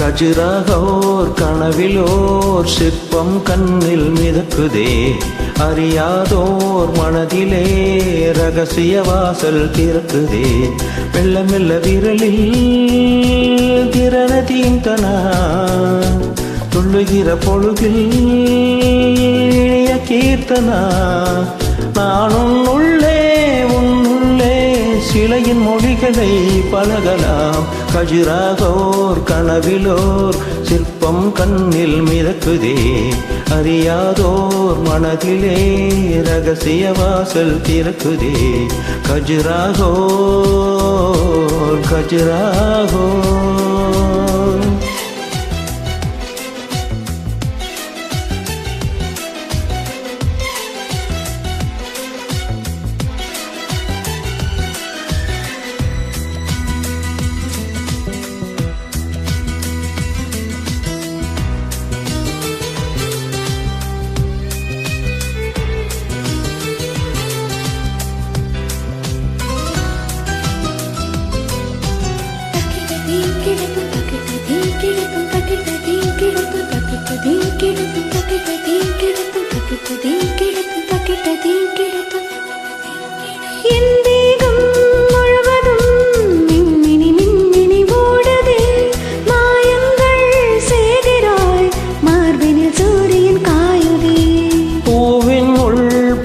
கஜுராகோர் கனவிலோர் சிற்பம் கண்ணில் மிதக்குதே, அறியாதோர் மனதிலே ரகசிய வாசல் திறக்குதே. மெல்ல மெல்ல விரலில் திறன தீந்தனா, துள்ளுகிற பொழுதில் இனிய கீர்த்தனா. நான் உன்னுள்ளே சிலையின் மொழிகளை பழகலாம். கஜுராகோர் கனவிலோர் சிற்பம் கண்ணில் மிதக்குதே, அறியாதோர் மனதிலே ரகசிய வாசல் திறக்குதே. கஜுராகோர் கஜுராகோர்.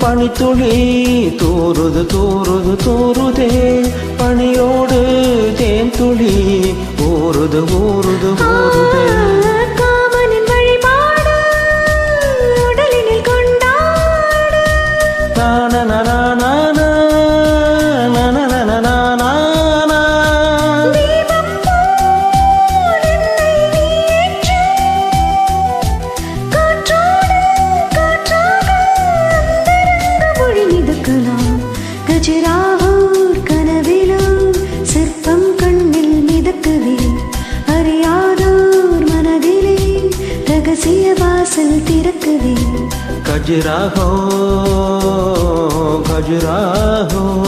பனித்துளி தூருது தூருது தூருதே, பனியோடு தேன் துளி ஊறுது ஊறுது ஊறுதே. காமனின் வழிபாடு உடலினில் கொண்டாடு. கஜுராகோர் கனவிலோர் சிற்பம் கண்ணில் மிதக்குதே, அறியாதோர் மனதிலே ரகசிய வாசல் திறக்குதே. கஜுராகோர் கஜுராகோர்.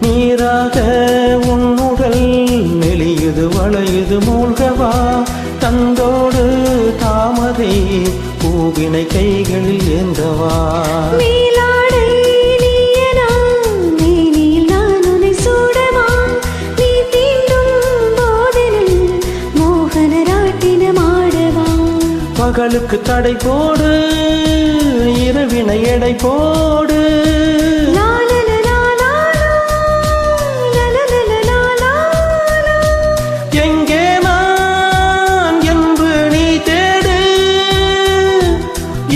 நீராக உன்னுடல் மெலியுது வளையுது மூழ்கவா, தந்தோடு தாமதை பூவினை கைகளில் ஏந்தவா. நீலாடை நீயனா, நீனில் நான் உன்னை சூடவா, நீ தீண்டும் போதினில் மோகன ராட்டினம் ஆடவா. பகலுக்கு தடை போடு, இரவினை எடை போடு. எங்கே நான் என்று நீ தேடு,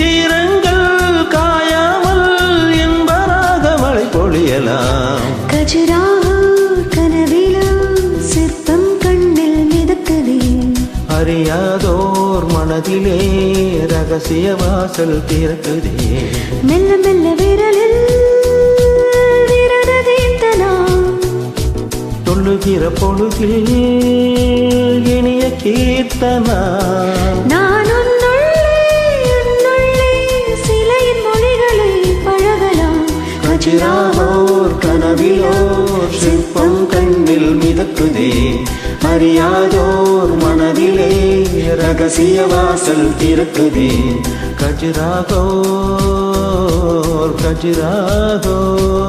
ஈரங்கள் காயாமல் என்பராக மழை பொழியலாம். கஜுராகோர் கனவிலோர் சிற்பம் கண்ணில் மிதக்குதே, அறியாதோர் மனதிலே ரகசிய வாசல் திறக்குதே. மெல்ல மெல்ல விரலில் விரததேந்தனா, சொல்லுகிற பொழுதில் இனிய கீர்த்தனா. நான் உன்னுள்ளே சிலையின் மொழிகளை பழகலாம். கஜுராகோர் கனவிலோர் சிற்பம் கண்ணில் மிதக்குதே, அறியாதோர் மனதிலே ரகசிய வாசல் திறக்குதே. கஜுராகோர் கஜுராகோர்.